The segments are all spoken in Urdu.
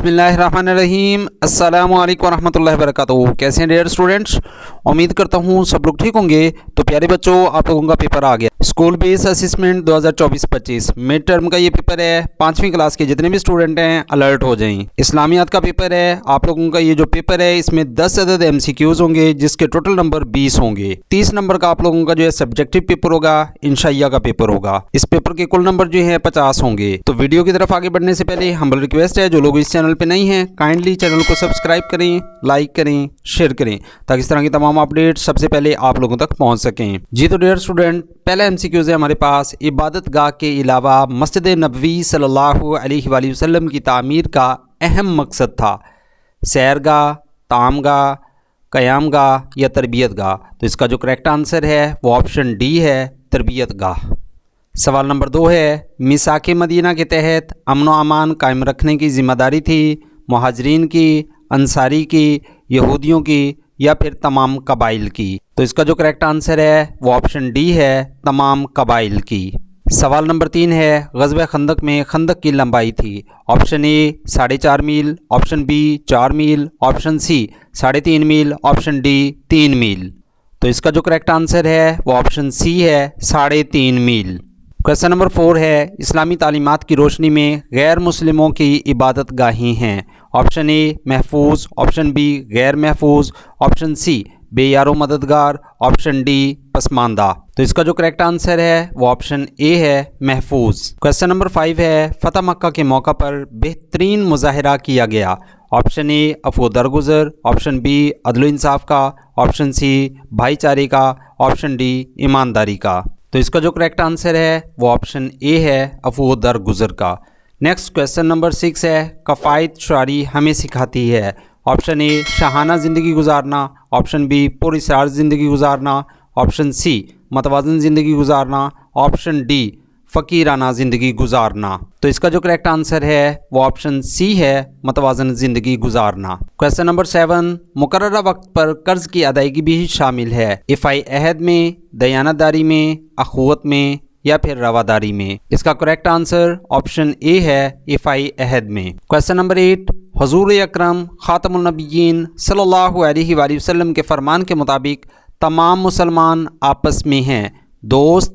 بسم اللہ الرحمن الرحیم۔ السلام علیکم ورحمۃ اللہ وبرکاتہ۔ کیسے ہیں ڈیئر اسٹوڈنٹس؟ امید کرتا ہوں سب لوگ ٹھیک ہوں گے۔ تو پیارے بچوں، آپ لوگوں کا پیپر آ گیا، اسکول بیس اسسمنٹ 2024-25 مڈ ٹرم کا یہ پیپر ہے۔ 5ویں کلاس کے جتنے بھی اسٹوڈنٹ ہیں الرٹ ہو جائیں۔ اسلامیات کا پیپر ہے آپ لوگوں کا۔ یہ جو پیپر ہے اس میں 10 عدد MCQs ہوں گے جس کے ٹوٹل نمبر 20 ہوں گے۔ 30 نمبر کا آپ لوگوں کا جو ہے سبجیکٹو پیپر ہوگا، انشائیہ کا پیپر ہوگا۔ اس پیپر کے کل نمبر جو ہیں 50 ہوں گے۔ تو ویڈیو کی طرف آگے بڑھنے سے پہلے ہمبل ریکویسٹ ہے، جو لوگ اس چینل پہ نہیں ہیں کائنڈلی چینل کو سبسکرائب کریں، لائک کریں، شیئر کریں تاکہ اس طرح کی تمام اپڈیٹ سب سے پہلے آپ لوگوں تک پہنچ سکیں۔ جی تو ڈیئر اسٹوڈنٹ، پہلا MCQs ہے ہمارے پاس، عبادت گاہ کے علاوہ مسجد نبوی صلی اللہ علیہ وآلہ وسلم کی تعمیر کا اہم مقصد تھا؟ سیر گاہ، طعام گاہ، قیام گاہ یا تربیت گاہ؟ تو اس کا جو کریکٹ آنسر ہے وہ آپشن ڈی ہے، تربیت گاہ۔ سوال نمبر 2 ہے، میثاق مدینہ کے تحت امن و امان قائم رکھنے کی ذمہ داری تھی مہاجرین کی، انصاری کی، یہودیوں کی یا پھر تمام قبائل کی؟ تو اس کا جو کریکٹ آنسر ہے وہ آپشن ڈی ہے، تمام قبائل کی۔ سوال نمبر 3 ہے، غزوہ خندق میں خندق کی لمبائی تھی؟ آپشن اے 4.5 میل، آپشن بی 4 میل، آپشن سی 3.5 میل، آپشن ڈی 3 میل۔ تو اس کا جو کریکٹ آنسر ہے وہ آپشن سی ہے، 3.5 میل۔ کویسچن نمبر 4 ہے، اسلامی تعلیمات کی روشنی میں غیر مسلموں کی عبادت گاہیں ہیں؟ آپشن اے محفوظ، آپشن بی غیر محفوظ، آپشن سی بے یار و مددگار، آپشن ڈی پسماندہ۔ تو اس کا جو کریکٹ آنسر ہے وہ آپشن اے ہے، محفوظ۔ کویسچن نمبر 5 ہے، فتح مکہ کے موقع پر بہترین مظاہرہ کیا گیا؟ آپشن اے عفو درگزر، آپشن بی عدل و انصاف کا، آپشن سی بھائی چارے کا، آپشن ڈی ایمانداری کا۔ تو اس کا جو کریکٹ آنسر ہے وہ آپشن اے ہے، عفو درگزر کا۔ نیکسٹ کویسچن نمبر 6 ہے، کفایت شعاری ہمیں سکھاتی ہے؟ آپشن اے شاہانہ زندگی گزارنا، آپشن بی پراسرار زندگی گزارنا، آپشن سی متوازن زندگی گزارنا، آپشن ڈی فقیرانہ زندگی گزارنا۔ تو اس کا جو کریکٹ آنسر ہے وہ آپشن سی ہے، متوازن زندگی گزارنا۔ کویسچن نمبر 7، مقررہ وقت پر قرض کی ادائیگی بھی شامل ہے؟ افائی عہد میں، دیانت داری میں، اخوت میں یا پھر رواداری میں؟ اس کا کریکٹ آنسر آپشن اے ہے، افائی عہد میں۔ کویسچن نمبر 8، حضور اکرم خاتم النبیین صلی اللہ علیہ وآلہ وسلم کے فرمان کے مطابق تمام مسلمان آپس میں ہیں؟ دوست،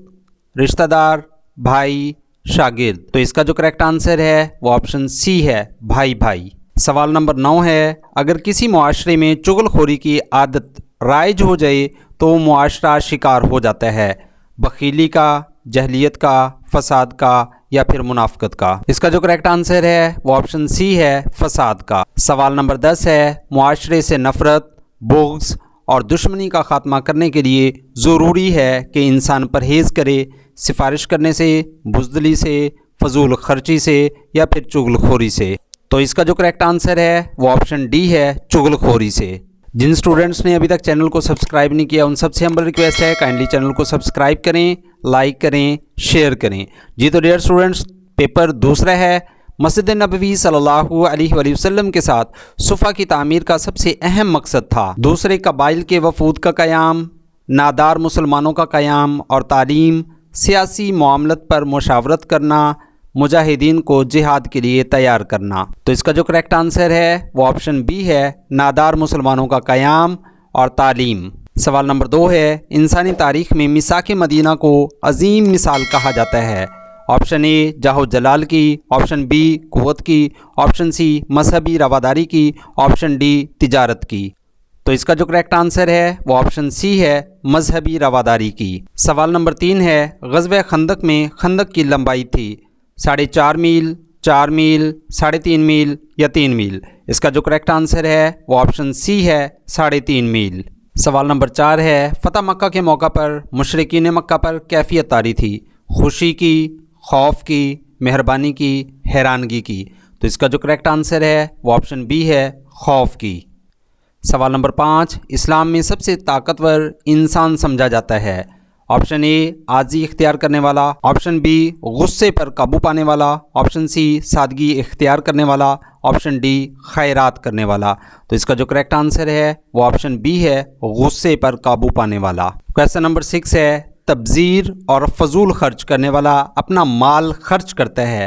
رشتہ دار، بھائی، شاگرد؟ تو اس کا جو کریکٹ آنسر ہے وہ آپشن سی ہے، بھائی بھائی۔ سوال نمبر 9 ہے، اگر کسی معاشرے میں چغل خوری کی عادت رائج ہو جائے تو وہ معاشرہ شکار ہو جاتا ہے؟ بخیلی کا، جہلیت کا، فساد کا یا پھر منافقت کا؟ اس کا جو کریکٹ آنسر ہے وہ آپشن سی ہے، فساد کا۔ سوال نمبر 10 ہے، معاشرے سے نفرت، بغض اور دشمنی کا خاتمہ کرنے کے لیے ضروری ہے کہ انسان پرہیز کرے سفارش کرنے سے، بزدلی سے، فضول خرچی سے یا پھر چغل خوری سے؟ تو اس کا جو کریکٹ آنسر ہے وہ آپشن ڈی ہے، چغل خوری سے۔ جن سٹوڈنٹس نے ابھی تک چینل کو سبسکرائب نہیں کیا ان سب سے ہمبل ریکویسٹ ہے کائنڈلی چینل کو سبسکرائب کریں، لائک کریں، شیئر کریں۔ جی تو ڈیئر سٹوڈنٹس، پیپر دوسرا ہے، مسجد نبوی صلی اللہ علیہ وآلہ وسلم کے ساتھ صفحہ کی تعمیر کا سب سے اہم مقصد تھا؟ دوسرے قبائل کے وفود کا قیام، نادار مسلمانوں کا قیام اور تعلیم، سیاسی معاملت پر مشاورت کرنا، مجاہدین کو جہاد کے لیے تیار کرنا؟ تو اس کا جو کریکٹ آنسر ہے وہ آپشن بی ہے، نادار مسلمانوں کا قیام اور تعلیم۔ سوال نمبر 2 ہے، انسانی تاریخ میں میثاق مدینہ کو عظیم مثال کہا جاتا ہے؟ آپشن اے جاہ و جلال کی، آپشن بی قوت کی، آپشن سی مذہبی رواداری کی، آپشن ڈی تجارت کی؟ تو اس کا جو کریکٹ آنسر ہے وہ آپشن سی ہے، مذہبی رواداری کی۔ سوال نمبر 3 ہے، غزوہ خندق میں خندق کی لمبائی تھی؟ 4.5 میل، 4 میل، 3.5 میل یا 3 میل؟ اس کا جو کریکٹ آنسر ہے وہ آپشن سی ہے، 3.5 میل۔ سوال نمبر 4 ہے، فتح مکہ کے موقع پر مشرکین مکہ پر کیفیت طاری تھی؟ خوشی کی، خوف کی، مہربانی کی، حیرانگی کی؟ تو اس کا جو کریکٹ آنسر ہے وہ آپشن بی ہے، خوف کی۔ سوال نمبر 5، اسلام میں سب سے طاقتور انسان سمجھا جاتا ہے؟ آپشن اے عاجزی اختیار کرنے والا، آپشن بی غصے پر قابو پانے والا، آپشن سی سادگی اختیار کرنے والا، آپشن ڈی خیرات کرنے والا؟ تو اس کا جو کریکٹ آنسر ہے وہ آپشن بی ہے، غصے پر قابو پانے والا۔ کویسچن نمبر 6 ہے، تبذیر اور فضول خرچ کرنے والا اپنا مال خرچ کرتا ہے،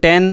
10,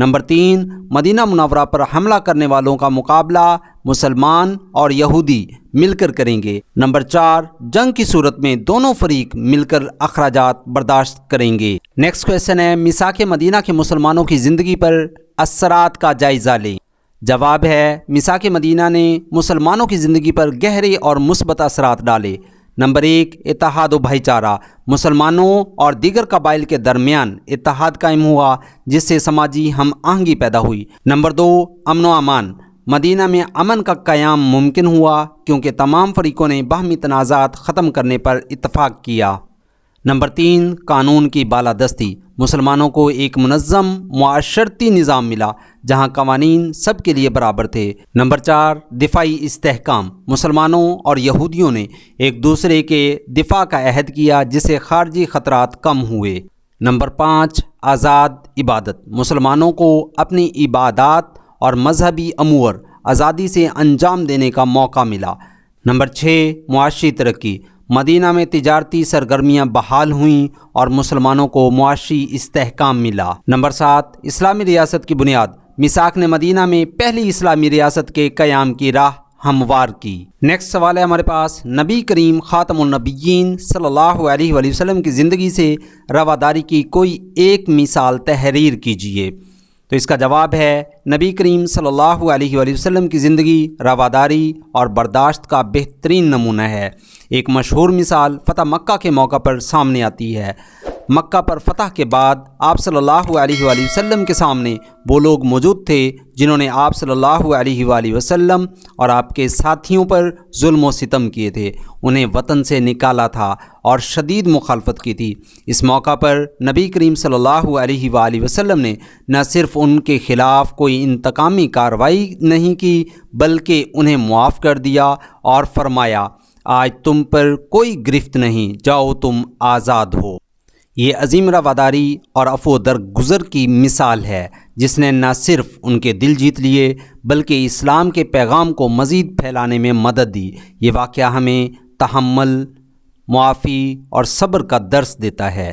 نمبر 3، مدینہ منورہ پر حملہ کرنے والوں کا مقابلہ مسلمان اور یہودی مل کر کریں گے۔ نمبر 4، جنگ کی صورت میں دونوں فریق مل کر اخراجات برداشت کریں گے۔ نیکسٹ کویسچن ہے، میثاق مدینہ کے مسلمانوں کی زندگی پر اثرات کا جائزہ لیں۔ جواب ہے، میثاق مدینہ نے مسلمانوں کی زندگی پر گہرے اور مثبت اثرات ڈالے۔ نمبر 1، اتحاد و بھائی چارہ، مسلمانوں اور دیگر قبائل کے درمیان اتحاد قائم ہوا جس سے سماجی ہم آہنگی پیدا ہوئی۔ نمبر 2، امن و امان، مدینہ میں امن کا قیام ممکن ہوا کیونکہ تمام فریقوں نے باہمی تنازعات ختم کرنے پر اتفاق کیا۔ نمبر 3، قانون کی بالادستی، مسلمانوں کو ایک منظم معاشرتی نظام ملا جہاں قوانین سب کے لیے برابر تھے۔ نمبر 4، دفاعی استحکام، مسلمانوں اور یہودیوں نے ایک دوسرے کے دفاع کا عہد کیا جس سے خارجی خطرات کم ہوئے۔ نمبر 5، آزاد عبادت، مسلمانوں کو اپنی عبادات اور مذہبی امور آزادی سے انجام دینے کا موقع ملا۔ نمبر 6، معاشی ترقی، مدینہ میں تجارتی سرگرمیاں بحال ہوئیں اور مسلمانوں کو معاشی استحکام ملا۔ نمبر 7، اسلامی ریاست کی بنیاد، میثاق نے مدینہ میں پہلی اسلامی ریاست کے قیام کی راہ ہموار کی۔ نیکسٹ سوال ہے ہمارے پاس، نبی کریم خاتم النبیین صلی اللہ علیہ وآلہ وسلم کی زندگی سے رواداری کی کوئی ایک مثال تحریر کیجیے۔ تو اس کا جواب ہے، نبی کریم صلی اللہ علیہ وآلہ وسلم کی زندگی رواداری اور برداشت کا بہترین نمونہ ہے۔ ایک مشہور مثال فتح مکہ کے موقع پر سامنے آتی ہے۔ مکہ پر فتح کے بعد آپ صلی اللہ علیہ وآلہ وسلم کے سامنے وہ لوگ موجود تھے جنہوں نے آپ صلی اللہ علیہ وآلہ وسلم اور آپ کے ساتھیوں پر ظلم و ستم کیے تھے، انہیں وطن سے نکالا تھا اور شدید مخالفت کی تھی۔ اس موقع پر نبی کریم صلی اللہ علیہ وآلہ وسلم نے نہ صرف ان کے خلاف کوئی انتقامی کارروائی نہیں کی بلکہ انہیں معاف کر دیا اور فرمایا، آج تم پر کوئی گرفت نہیں، جاؤ تم آزاد ہو۔ یہ عظیم رواداری اور عفو درگزر کی مثال ہے جس نے نہ صرف ان کے دل جیت لیے بلکہ اسلام کے پیغام کو مزید پھیلانے میں مدد دی۔ یہ واقعہ ہمیں تحمل، معافی اور صبر کا درس دیتا ہے۔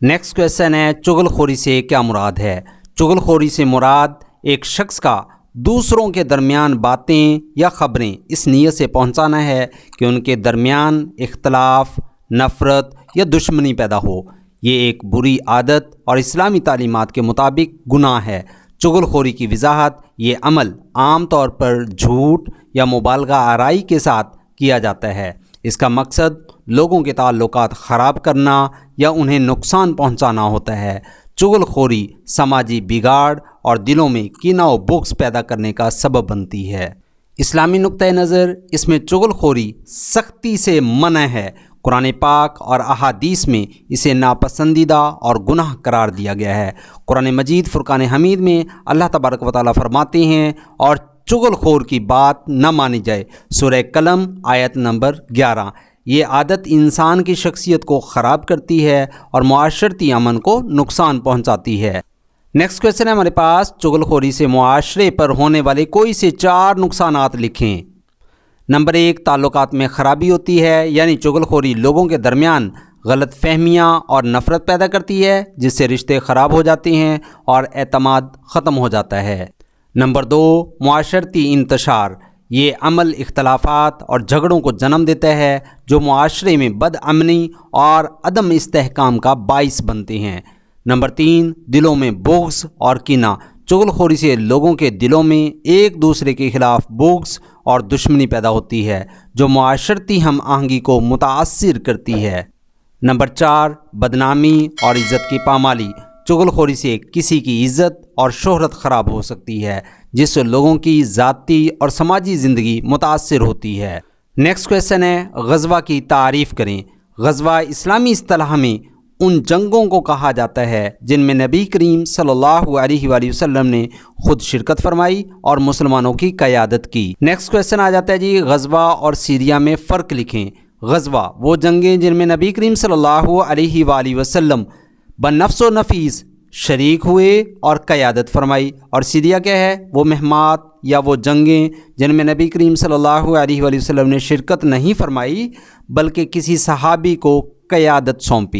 نیکسٹ کویسچن ہے، چغل خوری سے کیا مراد ہے؟ چغل خوری سے مراد ایک شخص کا دوسروں کے درمیان باتیں یا خبریں اس نیت سے پہنچانا ہے کہ ان کے درمیان اختلاف، نفرت یا دشمنی پیدا ہو۔ یہ ایک بری عادت اور اسلامی تعلیمات کے مطابق گناہ ہے۔ چغل خوری کی وضاحت، یہ عمل عام طور پر جھوٹ یا مبالغہ آرائی کے ساتھ کیا جاتا ہے۔ اس کا مقصد لوگوں کے تعلقات خراب کرنا یا انہیں نقصان پہنچانا ہوتا ہے۔ چغل خوری سماجی بگاڑ اور دلوں میں کینہ و بغض پیدا کرنے کا سبب بنتی ہے۔ اسلامی نقطۂ نظر اس میں چغل خوری سختی سے منع ہے۔ قرآن پاک اور احادیث میں اسے ناپسندیدہ اور گناہ قرار دیا گیا ہے۔ قرآن مجید فرقان حمید میں اللہ تبارک و تعالیٰ فرماتے ہیں، اور چغل خور کی بات نہ مانی جائے، سورہ قلم آیت نمبر 11۔ یہ عادت انسان کی شخصیت کو خراب کرتی ہے اور معاشرتی امن کو نقصان پہنچاتی ہے۔ نیکسٹ کویسچن ہے ہمارے پاس، چغل خوری سے معاشرے پر ہونے والے کوئی سے 4 نقصانات لکھیں۔ نمبر 1، تعلقات میں خرابی ہوتی ہے، یعنی چغل خوری لوگوں کے درمیان غلط فہمیاں اور نفرت پیدا کرتی ہے جس سے رشتے خراب ہو جاتے ہیں اور اعتماد ختم ہو جاتا ہے۔ نمبر 2، معاشرتی انتشار، یہ عمل اختلافات اور جھگڑوں کو جنم دیتا ہے جو معاشرے میں بد امنی اور عدم استحکام کا باعث بنتے ہیں۔ نمبر 3، دلوں میں بغض اور کینہ، چغل خوری سے لوگوں کے دلوں میں ایک دوسرے کے خلاف بغض اور دشمنی پیدا ہوتی ہے جو معاشرتی ہم آہنگی کو متاثر کرتی ہے۔ نمبر 4، بدنامی اور عزت کی پامالی، چغل خوری سے کسی کی عزت اور شہرت خراب ہو سکتی ہے جس سے لوگوں کی ذاتی اور سماجی زندگی متاثر ہوتی ہے۔ نیکسٹ کویسچن ہے، غزوہ کی تعریف کریں۔ غزوہ اسلامی اصطلاح میں ان جنگوں کو کہا جاتا ہے جن میں نبی کریم صلی اللہ علیہ وآلہ وسلم نے خود شرکت فرمائی اور مسلمانوں کی قیادت کی۔ نیکسٹ کویسچن آ جاتا ہے جی، غزوہ اور سیریہ میں فرق لکھیں۔ غزوہ وہ جنگیں جن میں نبی کریم صلی اللہ علیہ وآلہ وسلم بنفس و نفیس شریک ہوئے اور قیادت فرمائی، اور سیریہ کیا ہے؟ وہ مہمات یا وہ جنگیں جن میں نبی کریم صلی اللہ علیہ وآلہ وسلم نے شرکت نہیں فرمائی بلکہ کسی صحابی کو قیادت سونپی۔